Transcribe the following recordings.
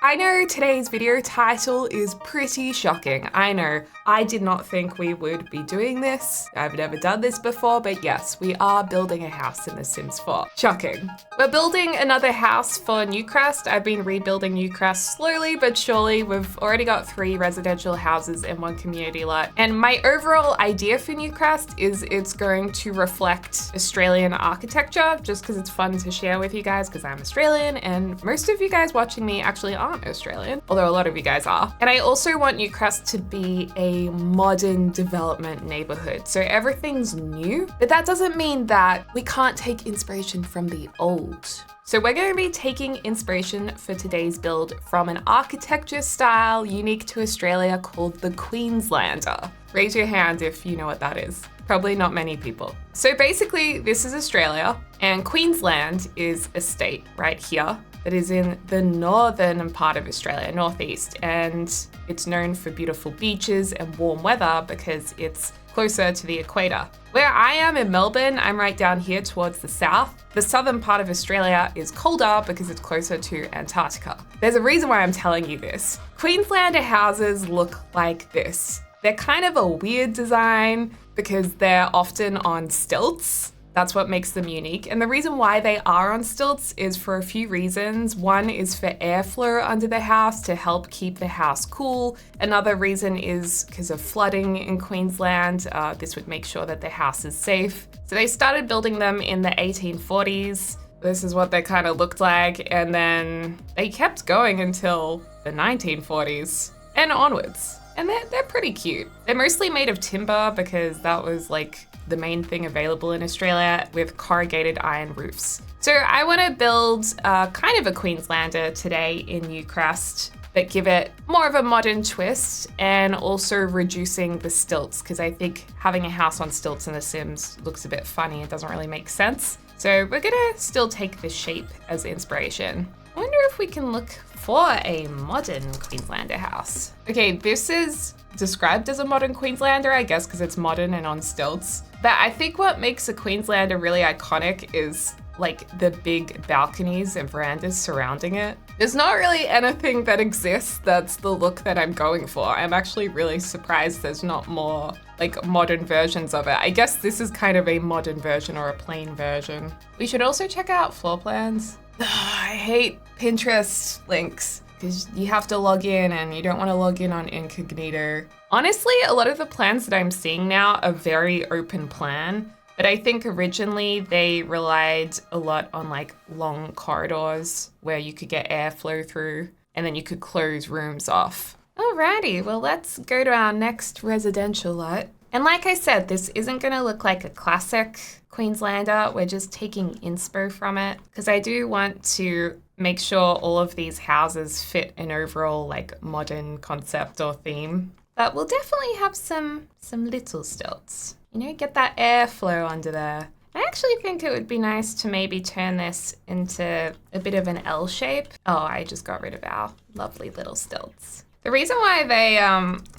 I know today's video title is pretty shocking. I know, I did not think we would be doing this. I've never done this before, but yes, we are building a house in The Sims 4. Shocking. We're building another house for Newcrest. I've been rebuilding Newcrest slowly but surely. We've already got 3 residential houses and 1 community lot. And my overall idea for Newcrest is it's going to reflect Australian architecture, just because it's fun to share with you guys because I'm Australian and most of you guys watching me actually aren't Australian, although a lot of you guys are. And I also want Newcrest to be a modern development neighborhood. So everything's new, but that doesn't mean that we can't take inspiration from the old. So we're going to be taking inspiration for today's build from an architecture style unique to Australia called the Queenslander. Raise your hand if you know what that is. Probably not many people. So basically, this is Australia, and Queensland is a state right here that is in the northern part of Australia, northeast, and it's known for beautiful beaches and warm weather because it's closer to the equator. Where I am in Melbourne, I'm right down here towards the south. The southern part of Australia is colder because it's closer to Antarctica. There's a reason why I'm telling you this. Queenslander houses look like this. They're kind of a weird design because they're often on stilts. That's what makes them unique. And the reason why they are on stilts is for a few reasons. One is for airflow under the house to help keep the house cool. Another reason is because of flooding in Queensland. This would make sure that the house is safe. So they started building them in the 1840s. This is what they kind of looked like. And then they kept going until the 1940s and onwards. And they're pretty cute. They're mostly made of timber because that was like the main thing available in Australia with corrugated iron roofs. So I want to build kind of a Queenslander today in Newcrest, but give it more of a modern twist and also reducing the stilts because I think having a house on stilts in The Sims looks a bit funny. It doesn't really make sense. So we're gonna still take this shape as inspiration. I wonder if we can look for a modern Queenslander house. Okay, this is described as a modern Queenslander, I guess, because it's modern and on stilts. But I think what makes a Queenslander really iconic is like the big balconies and verandas surrounding it. There's not really anything that exists that's the look that I'm going for. I'm actually really surprised there's not more like modern versions of it. I guess this is kind of a modern version or a plain version. We should also check out floor plans. I hate Pinterest links because you have to log in and you don't want to log in on incognito. Honestly, a lot of the plans that I'm seeing now are very open plan, but I think originally they relied a lot on like long corridors where you could get airflow through and then you could close rooms off. Alrighty, well let's go to our next residential lot. And like I said, this isn't gonna look like a classic Queenslander. We're just taking inspo from it because I do want to make sure all of these houses fit an overall like modern concept or theme. But we'll definitely have some little stilts. You know, get that airflow under there. I actually think it would be nice to maybe turn this into a bit of an L shape. Oh, I just got rid of our lovely little stilts. The reason why they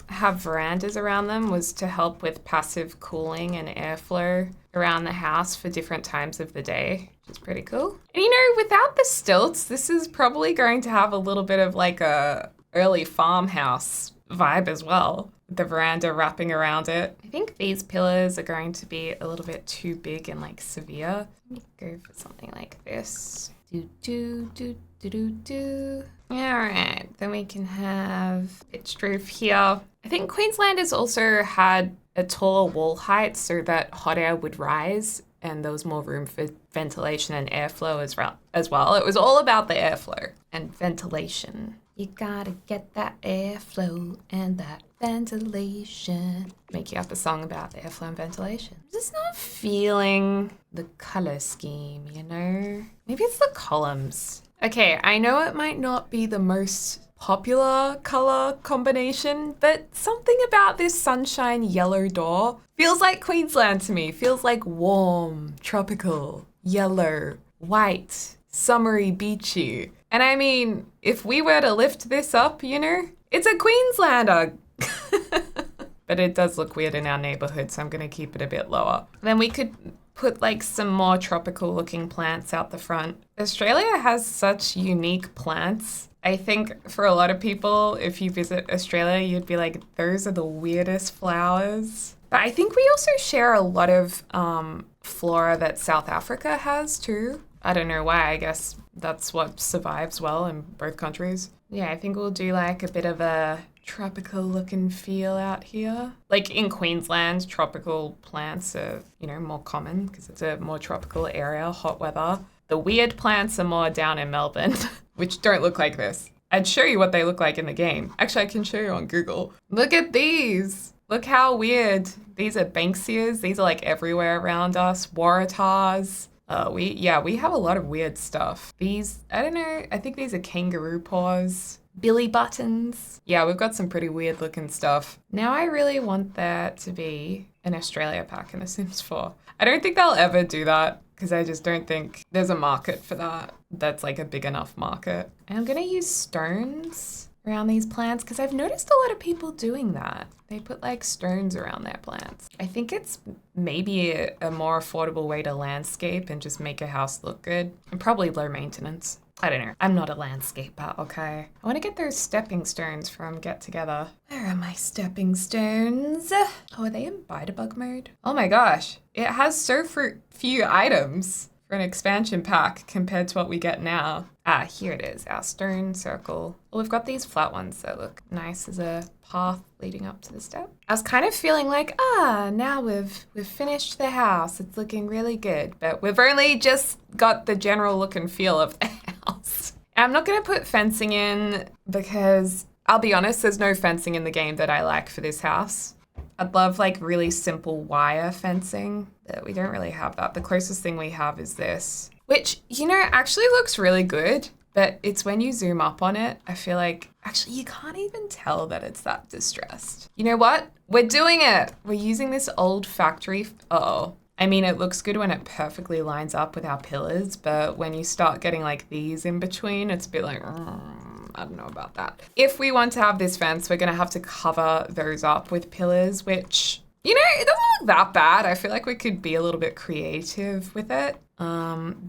have verandas around them was to help with passive cooling and airflow around the house for different times of the day, which is pretty cool. And you know, without the stilts, this is probably going to have a little bit of like a early farmhouse vibe as well, with the veranda wrapping around it. I think these pillars are going to be a little bit too big and like severe. Let me go for something like this. All right, then we can have pitched roof here. I think Queenslanders also had a taller wall height so that hot air would rise and there was more room for ventilation and airflow as well. It was all about the airflow and ventilation. You gotta get that airflow and that ventilation. Making up a song about airflow and ventilation. I'm just not feeling the color scheme, you know? Maybe it's the columns. Okay, I know it might not be the most popular color combination, but something about this sunshine yellow door feels like Queensland to me. Feels like warm, tropical, yellow, white, summery, beachy. And I mean, if we were to lift this up, you know, it's a Queenslander. But it does look weird in our neighborhood, so I'm gonna keep it a bit lower. Then we could put like some more tropical looking plants out the front. Australia has such unique plants I think for a lot of people, if you visit Australia, you'd be like, those are the weirdest flowers. But I think we also share a lot of flora that South Africa has too. I don't know why. I guess that's what survives well in both countries. Yeah, I think we'll do like a bit of a tropical look and feel out here. Like in Queensland, tropical plants are, more common because it's a more tropical area, hot weather. The weird plants are more down in Melbourne, which don't look like this. I'd show you what they look like in the game. Actually, I can show you on Google. Look at these. Look how weird. These are Banksias. These are like everywhere around us. Waratahs. We have a lot of weird stuff. These, I don't know, I think these are kangaroo paws. Billy buttons. Yeah, we've got some pretty weird looking stuff. Now I really want there to be an Australia pack in The Sims 4. I don't think they'll ever do that because I just don't think there's a market for that. That's like a big enough market. And I'm gonna use stones around these plants because I've noticed a lot of people doing that. They put like stones around their plants. I think it's maybe a more affordable way to landscape and just make a house look good and probably low maintenance. I don't know. I'm not a landscaper, okay? I want to get those stepping stones from Get Together. Where are my stepping stones? Oh, are they in Bite-a-Bug mode? Oh my gosh. It has so few items for an expansion pack compared to what we get now. Ah, here it is, our stone circle. Well, we've got these flat ones that look nice as a path leading up to the step. I was kind of feeling like, now we've finished the house. It's looking really good, but we've only just got the general look and feel of the house. I'm not going to put fencing in because I'll be honest, there's no fencing in the game that I like for this house. I'd love like really simple wire fencing, but we don't really have that. The closest thing we have is this, which, actually looks really good, but it's when you zoom up on it, I feel like, actually, you can't even tell that it's that distressed. You know what? We're doing it. We're using this old factory. I mean, it looks good when it perfectly lines up with our pillars, but when you start getting like these in between, it's a bit like, I don't know about that. If we want to have this fence, we're going to have to cover those up with pillars, which, it doesn't look that bad. I feel like we could be a little bit creative with it.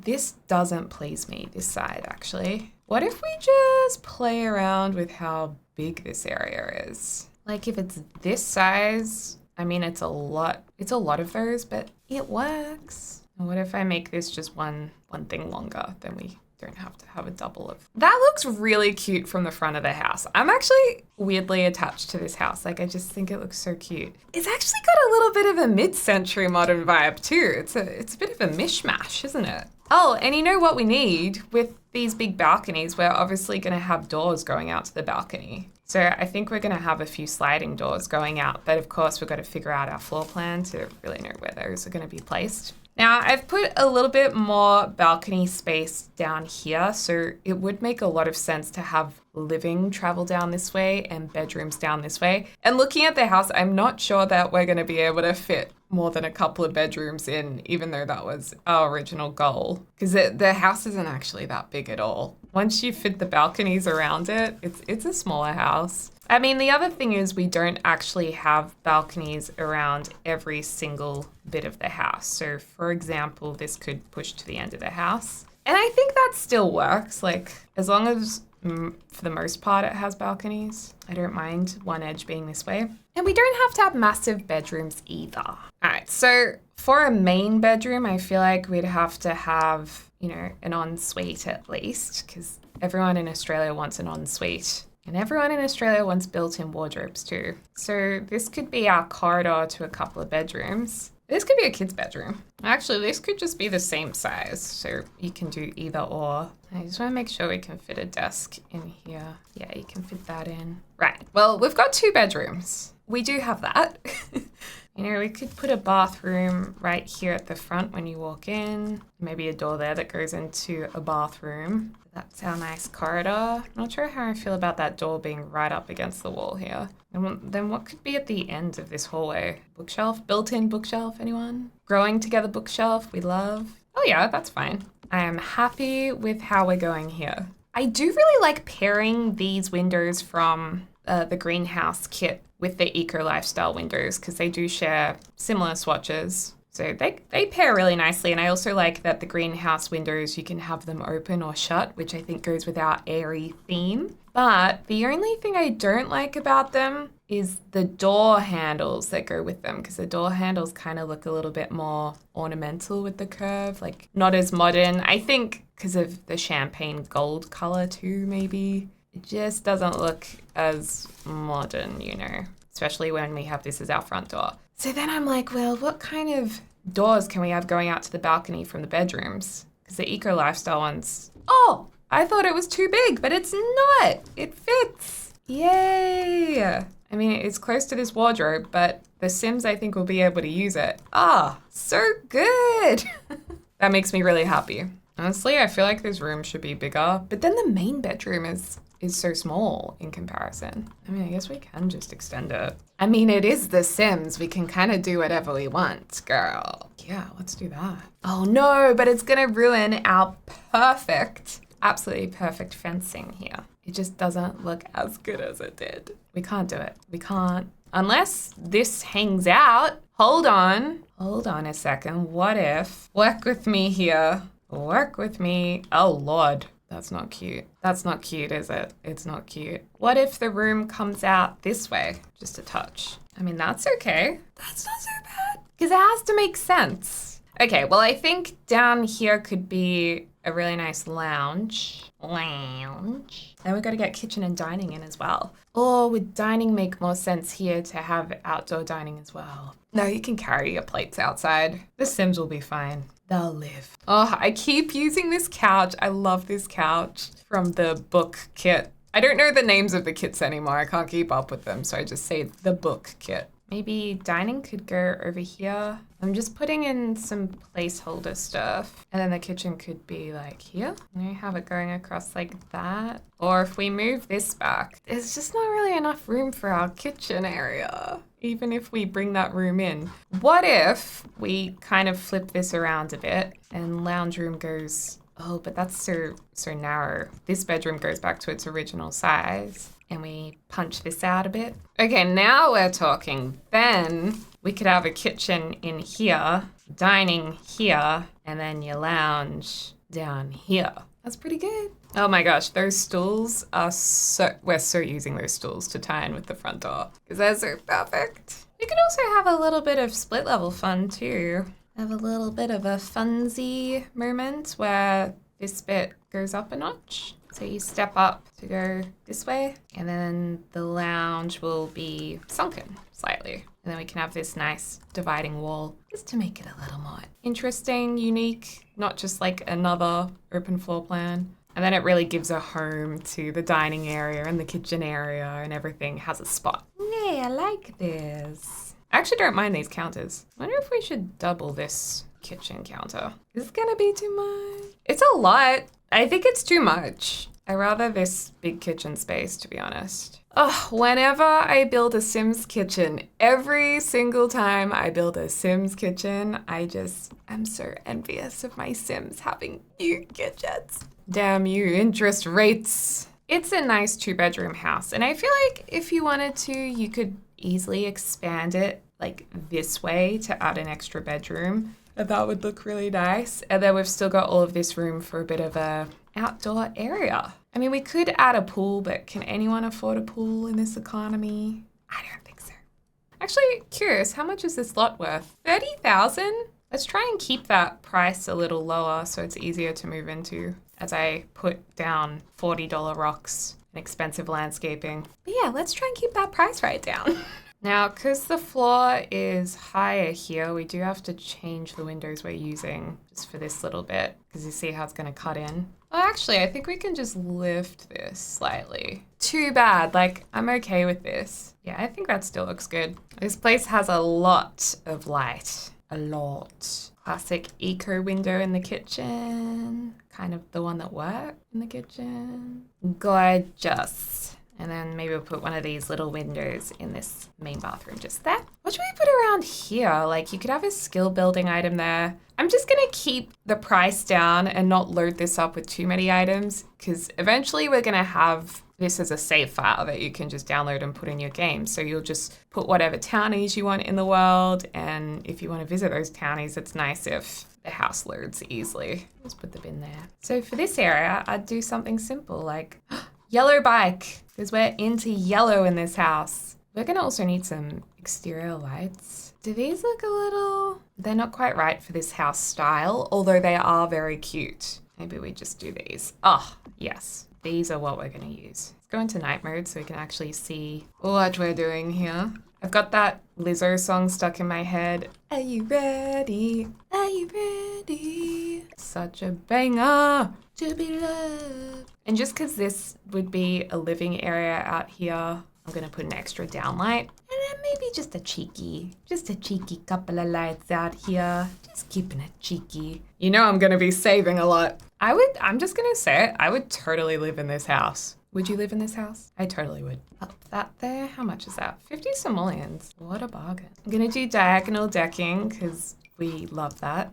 This doesn't please me, this side, actually. What if we just play around with how big this area is? Like if it's this size, I mean, it's a lot of those, but it works. And what if I make this just one thing longer? Then we don't have to have a double of. That looks really cute from the front of the house. I'm actually weirdly attached to this house. Like, I just think it looks so cute. It's actually got a little bit of a mid-century modern vibe too. It's a bit of a mishmash, isn't it? Oh, and you know what we need with these big balconies? We're obviously going to have doors going out to the balcony. So I think we're going to have a few sliding doors going out, but of course we've got to figure out our floor plan to really know where those are going to be placed. Now I've put a little bit more balcony space down here, so it would make a lot of sense to have living travel down this way and bedrooms down this way. And looking at the house, I'm not sure that we're going to be able to fit more than a couple of bedrooms in, even though that was our original goal, because the house isn't actually that big at all. Once you fit the balconies around it, it's a smaller house. I mean, the other thing is we don't actually have balconies around every single bit of the house. So for example, this could push to the end of the house. And I think that still works. Like, as long as for the most part it has balconies, I don't mind one edge being this way. And we don't have to have massive bedrooms either. All right, so for a main bedroom, I feel like we'd have to have, an ensuite at least, because everyone in Australia wants an ensuite. And everyone in Australia wants built-in wardrobes too. So this could be our corridor to a couple of bedrooms. This could be a kid's bedroom. Actually, this could just be the same size, so you can do either or. I just want to make sure we can fit a desk in here. Yeah, you can fit that in. Right, well, we've got 2 bedrooms. We do have that. We could put a bathroom right here at the front when you walk in. Maybe a door there that goes into a bathroom. That's our nice corridor. Not sure how I feel about that door being right up against the wall here. And then what could be at the end of this hallway? Bookshelf? Built-in bookshelf, anyone? Growing together bookshelf, we love. Oh yeah, that's fine. I am happy with how we're going here. I do really like pairing these windows from the greenhouse kit with the eco lifestyle windows because they do share similar swatches. So they pair really nicely. And I also like that the greenhouse windows, you can have them open or shut, which I think goes with our airy theme. But the only thing I don't like about them is the door handles that go with them, because the door handles kind of look a little bit more ornamental with the curve, like not as modern. I think because of the champagne gold color too, maybe. It just doesn't look as modern, you know, especially when we have this as our front door. So then I'm like, well, what kind of doors can we have going out to the balcony from the bedrooms? Because the eco lifestyle ones, oh, I thought it was too big, but it's not. It fits. Yay. I mean, it's close to this wardrobe, but the Sims, I think, will be able to use it. Ah, so good. That makes me really happy. Honestly, I feel like this room should be bigger, but then the main bedroom is so small in comparison. I mean, I guess we can just extend it. I mean, it is The Sims. We can kind of do whatever we want, girl. Yeah, let's do that. Oh no, but it's gonna ruin our absolutely perfect fencing here. It just doesn't look as good as it did. We can't do it. We can't. Unless this hangs out. Hold on a second. What if, work with me here. Work with me. Oh Lord. That's not cute. That's not cute, is it? It's not cute. What if the room comes out this way? Just a touch. I mean, that's okay. That's not so bad. Because it has to make sense. Okay, well, I think down here could be a really nice lounge. Then we've got to get kitchen and dining in as well. Or would dining make more sense here to have outdoor dining as well? No, you can carry your plates outside. The Sims will be fine. They'll live. Oh, I keep using this couch. I love this couch from the book kit. I don't know the names of the kits anymore. I can't keep up with them, so I just say the book kit. Maybe dining could go over here. I'm just putting in some placeholder stuff. And then the kitchen could be like here. And we have it going across like that. Or if we move this back, there's just not really enough room for our kitchen area, even if we bring that room in. What if we kind of flip this around a bit and lounge room goes, oh, but that's so narrow. This bedroom goes back to its original size. And we punch this out a bit. Okay, now we're talking. Then we could have a kitchen in here, dining here, and then your lounge down here. That's pretty good. Oh my gosh, those stools are we're so using those stools to tie in with the front door because they're so perfect. We could also have a little bit of split level fun too. Have a little bit of a funsy moment where this bit goes up a notch. So you step up to go this way, and then the lounge will be sunken slightly. And then we can have this nice dividing wall just to make it a little more interesting, unique, not just like another open floor plan. And then it really gives a home to the dining area and the kitchen area, and everything has a spot. Yay, I like this. I actually don't mind these counters. I wonder if we should double this kitchen counter. Is it gonna be too much? It's a lot. I think it's too much. I rather this big kitchen space, to be honest. Oh, whenever I build a Sims kitchen, every single time I build a Sims kitchen, I'm so envious of my Sims having new kitchens. Damn you, interest rates. It's a nice 2-bedroom house, and I feel like if you wanted to, you could easily expand it like this way to add an extra bedroom. And that would look really nice. And then we've still got all of this room for a bit of a outdoor area. I mean, we could add a pool, but can anyone afford a pool in this economy? I don't think so. Actually, curious, how much is this lot worth? 30,000? Let's try and keep that price a little lower so it's easier to move into as I put down $40 rocks and expensive landscaping. But yeah, let's try and keep that price right down. Now, because the floor is higher here, we do have to change the windows we're using just for this little bit, because you see how it's going to cut in. Well, actually, I think we can just lift this slightly. Too bad, like, I'm okay with this. Yeah, I think that still looks good. This place has a lot of light. A lot. Classic eco window in the kitchen. Kind of the one that worked in the kitchen. Gorgeous. And then maybe we'll put one of these little windows in this main bathroom just there. What should we put around here? Like you could have a skill building item there. I'm just gonna keep the price down and not load this up with too many items because eventually we're gonna have this as a save file that you can just download and put in your game. So you'll just put whatever townies you want in the world. And if you want to visit those townies, it's nice if the house loads easily. Just put the bin there. So for this area, I'd do something simple like yellow bike, because we're into yellow in this house. We're gonna also need some exterior lights. Do these look a little... They're not quite right for this house style, although they are very cute. Maybe we just do these. Oh, yes. These are what we're gonna use. Let's go into night mode so we can actually see what we're doing here. I've got that Lizzo song stuck in my head. Are you ready? Are you ready? Such a banger to be loved. And just because this would be a living area out here, I'm gonna put an extra downlight. And then maybe just a cheeky couple of lights out here. Just keeping it cheeky. You know I'm gonna be saving a lot. I'm just gonna say it, I would totally live in this house. Would you live in this house? I totally would. Up that there, how much is that? 50 simoleons, what a bargain. I'm gonna do diagonal decking because we love that.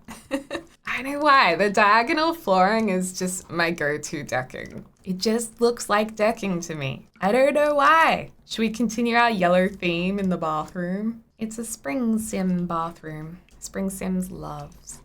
I know why, the diagonal flooring is just my go-to decking. It just looks like decking to me. I don't know why. Should we continue our yellow theme in the bathroom? It's a spring sim bathroom. Spring Sims loves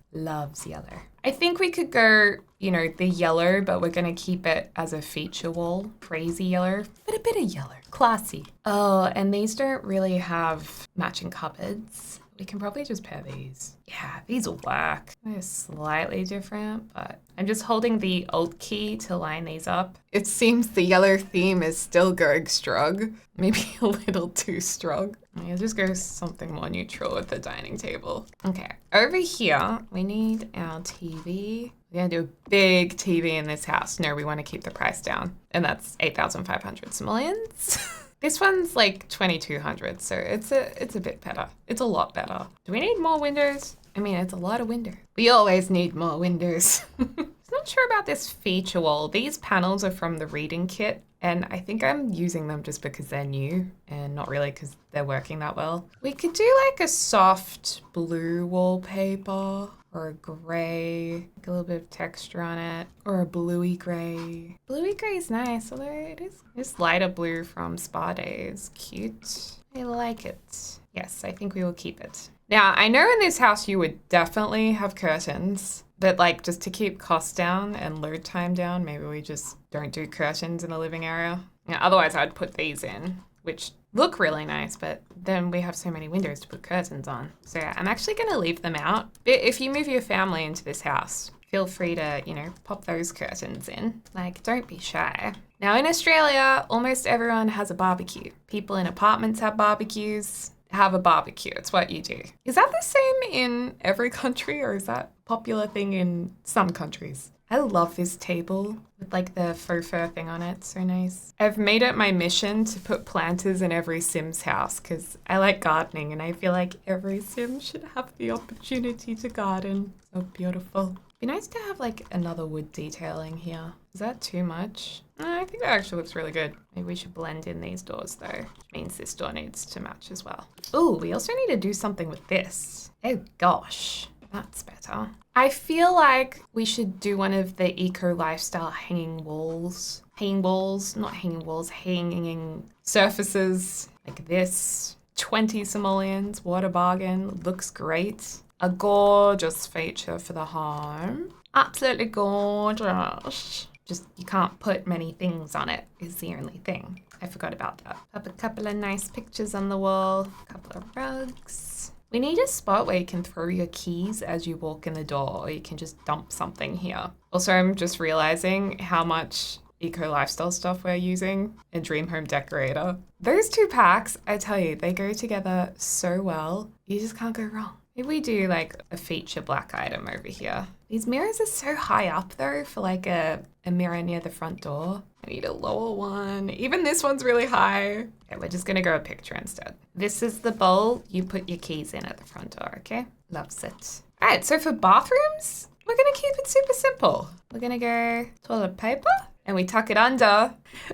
yellow. I think we could go, the yellow, but we're gonna keep it as a feature wall. Crazy yellow, but a bit of yellow. Classy. Oh, and these don't really have matching cupboards. We can probably just pair these. Yeah, these will work. They're slightly different, but I'm just holding the Alt key to line these up. It seems the yellow theme is still going strong. Maybe a little too strong. I'll just go something more neutral with the dining table. Okay, over here, we need our TV. We're gonna do a big TV in this house. No, we wanna keep the price down. And that's 8,500 simoleons. This one's like 2,200, so it's a bit better. It's a lot better. Do we need more windows? I mean, it's a lot of windows. We always need more windows. I'm not sure about this feature wall. These panels are from the reading kit, and I think I'm using them just because they're new and not really because they're working that well. We could do like a soft blue wallpaper or a gray, like a little bit of texture on it, or a bluey gray. Bluey gray is nice, although it is this lighter blue from Spa Day is cute. I like it. Yes, I think we will keep it. Now, I know in this house you would definitely have curtains, but like just to keep costs down and load time down, maybe we just don't do curtains in the living area. Yeah, otherwise I'd put these in, which look really nice, but then we have so many windows to put curtains on. So yeah, I'm actually gonna leave them out. But if you move your family into this house, feel free to, pop those curtains in. Like, don't be shy. Now in Australia, almost everyone has a barbecue. People in apartments have barbecues. Have a barbecue, it's what you do. Is that the same in every country or is that a popular thing in some countries? I love this table with like the faux fur thing on it, so nice. I've made it my mission to put planters in every Sim's house because I like gardening and I feel like every Sim should have the opportunity to garden. So beautiful. Be nice to have like another wood detailing here. Is that too much? I think that actually looks really good. Maybe we should blend in these doors though, which means this door needs to match as well. Oh, we also need to do something with this. Oh gosh, that's better. I feel like we should do one of the eco lifestyle hanging walls. Hanging walls, not hanging walls, hanging surfaces like this. 20 simoleons, what a bargain, looks great. A gorgeous feature for the home. Absolutely gorgeous. Just, you can't put many things on it is the only thing. I forgot about that. Up a couple of nice pictures on the wall, a couple of rugs. We need a spot where you can throw your keys as you walk in the door, or you can just dump something here. Also, I'm just realizing how much eco lifestyle stuff we're using. A dream home decorator. Those two packs, I tell you, they go together so well. You just can't go wrong. Maybe we do like a feature black item over here. These mirrors are so high up though for like a mirror near the front door. I need a lower one. Even this one's really high. Okay, we're just gonna go a picture instead. This is the bowl you put your keys in at the front door, okay? Loves it. All right, so for bathrooms, we're gonna keep it super simple. We're gonna go toilet paper and we tuck it under.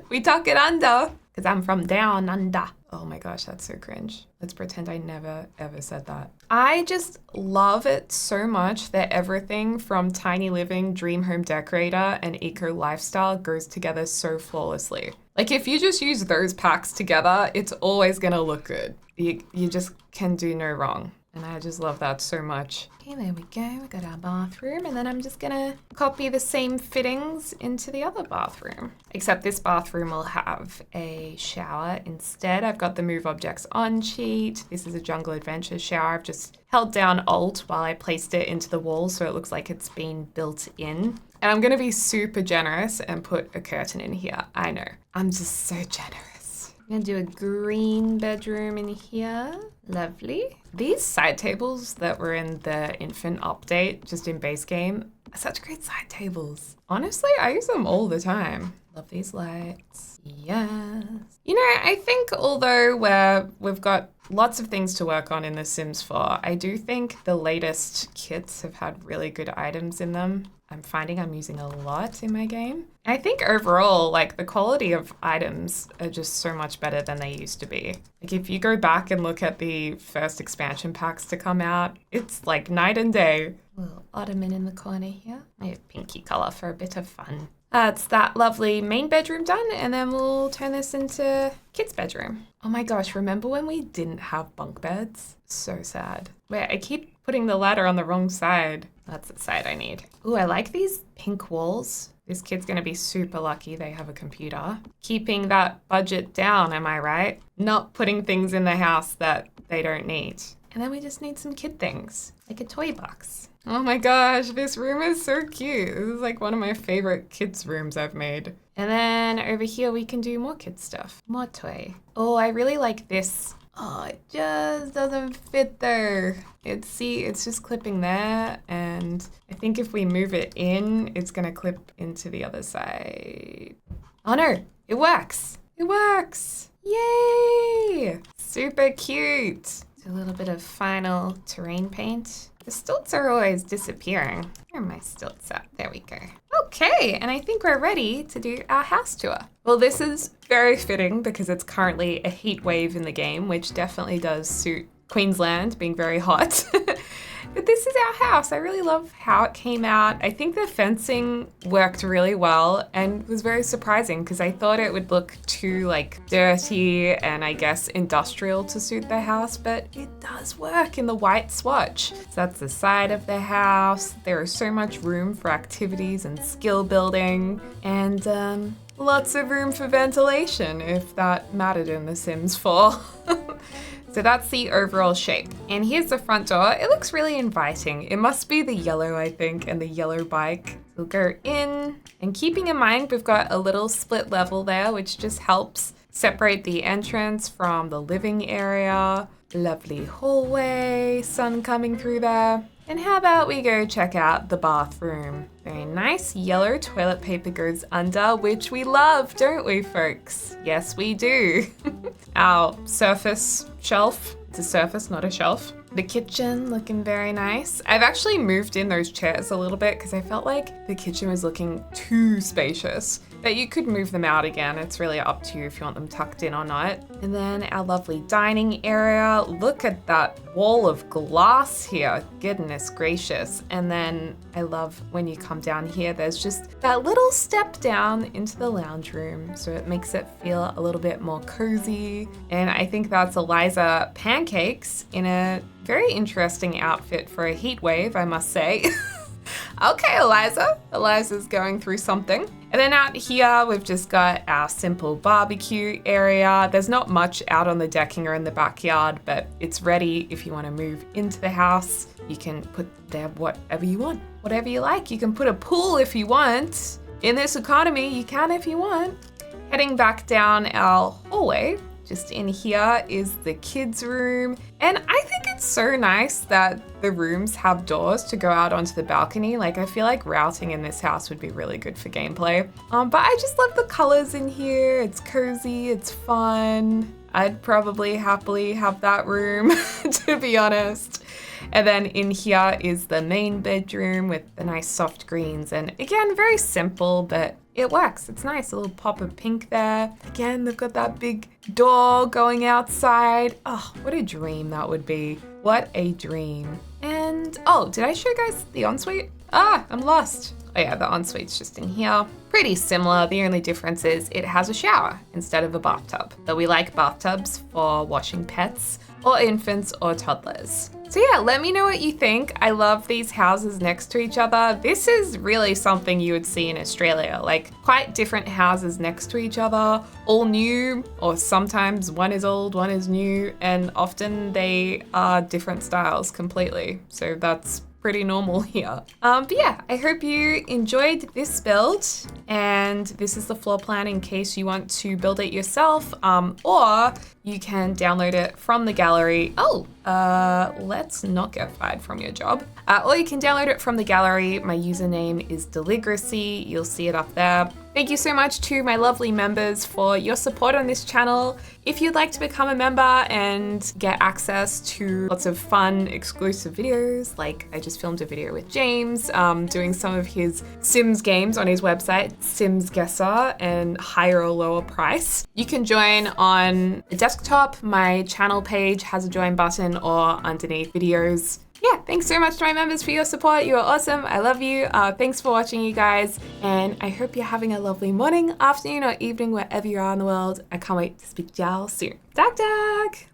We tuck it under. because I'm from down under. Oh my gosh, that's so cringe. Let's pretend I never ever said that. I just love it so much that everything from Tiny Living, Dream Home Decorator, and Eco Lifestyle goes together so flawlessly. Like if you just use those packs together, it's always gonna look good. You just can do no wrong. And I just love that so much. Okay, there we go. We got our bathroom, and then I'm just gonna copy the same fittings into the other bathroom. Except this bathroom will have a shower instead. I've got the Move Objects On sheet. This is a Jungle Adventure shower. I've just held down Alt while I placed it into the wall so it looks like it's been built in. And I'm gonna be super generous and put a curtain in here. I know, I'm just so generous. I'm gonna do a green bedroom in here. Lovely. These side tables that were in the infant update, just in base game, are such great side tables. Honestly, I use them all the time. Love these lights. Yes. You know, I think although we've got lots of things to work on in The Sims 4, I do think the latest kits have had really good items in them. I'm finding I'm using a lot in my game. I think overall, like the quality of items are just so much better than they used to be. Like if you go back and look at the first expansion packs to come out, it's like night and day. Little ottoman in the corner here. I have pinky color for a bit of fun. That's that lovely main bedroom done, and then we'll turn this into kids' bedroom. Oh my gosh, remember when we didn't have bunk beds? So sad. Wait, I keep putting the ladder on the wrong side. That's the side I need. Ooh, I like these pink walls. This kid's gonna be super lucky they have a computer. Keeping that budget down, am I right? Not putting things in the house that they don't need. And then we just need some kid things, like a toy box. Oh my gosh, this room is so cute. This is like one of my favorite kids' rooms I've made. And then over here we can do more kid stuff. More toy. Oh, I really like this. Oh, it just doesn't fit there. It's just clipping there, and I think if we move it in, it's gonna clip into the other side. Oh no, it works. It works. Yay! Super cute. A little bit of final terrain paint. The stilts are always disappearing. Where are my stilts at? There we go. Okay, and I think we're ready to do our house tour. Well, this is very fitting because it's currently a heat wave in the game, which definitely does suit Queensland being very hot. But this is our house. I really love how it came out. I think the fencing worked really well and was very surprising because I thought it would look too like dirty and I guess industrial to suit the house, but it does work in the white swatch. So that's the side of the house. There is so much room for activities and skill building, and lots of room for ventilation if that mattered in The Sims 4. So that's the overall shape. And here's the front door. It looks really inviting. It must be the yellow, I think, and the yellow bike. We'll go in, and keeping in mind we've got a little split level there, which just helps separate the entrance from the living area. Lovely hallway, sun coming through there. And how about we go check out the bathroom? Very nice yellow toilet paper goes under, which we love, don't we, folks? Yes, we do. Our surface shelf. It's a surface, not a shelf. The kitchen looking very nice. I've actually moved in those chairs a little bit because I felt like the kitchen was looking too spacious. But you could move them out again. It's really up to you if you want them tucked in or not. And then our lovely dining area. Look at that wall of glass here. Goodness gracious. And then I love when you come down here, there's just that little step down into the lounge room. So it makes it feel a little bit more cozy. And I think that's Eliza Pancakes in a very interesting outfit for a heat wave, I must say. Okay, Eliza. Eliza's going through something. And then out here, we've just got our simple barbecue area. There's not much out on the decking or in the backyard, but it's ready if you want to move into the house. You can put there whatever you want, whatever you like. You can put a pool if you want. In this economy, you can if you want. Heading back down our hallway, just in here is the kids' room. And I think it's so nice that the rooms have doors to go out onto the balcony. Like, I feel like routing in this house would be really good for gameplay. But I just love the colors in here. It's cozy, it's fun. I'd probably happily have that room, to be honest. And then in here is the main bedroom with the nice soft greens. And again, very simple, but it works. It's nice. A little pop of pink there. Again, they've got that big door going outside. Oh, what a dream that would be. What a dream. And, oh, did I show you guys the ensuite? Ah, I'm lost. Oh yeah, the ensuite's just in here. Pretty similar. The only difference is it has a shower instead of a bathtub. But we like bathtubs for washing pets or infants or toddlers. So yeah, let me know what you think. I love these houses next to each other. This is really something you would see in Australia, like quite different houses next to each other, all new, or sometimes one is old, one is new, and often they are different styles completely. So that's pretty normal here. But yeah, I hope you enjoyed this build, and this is the floor plan in case you want to build it yourself, or you can download it from the gallery. Let's not get fired from your job. Or you can download it from the gallery. My username is Deligracy. You'll see it up there. Thank you so much to my lovely members for your support on this channel. If you'd like to become a member and get access to lots of fun exclusive videos, like I just filmed a video with James doing some of his Sims games on his website, Sims Guesser, and higher or lower price. You can join on the desktop. My channel page has a join button, or underneath videos. Yeah, thanks so much to my members for your support. You are awesome. I love you. Thanks for watching, you guys. And I hope you're having a lovely morning, afternoon, or evening, wherever you are in the world. I can't wait to speak to y'all soon. Dag dag!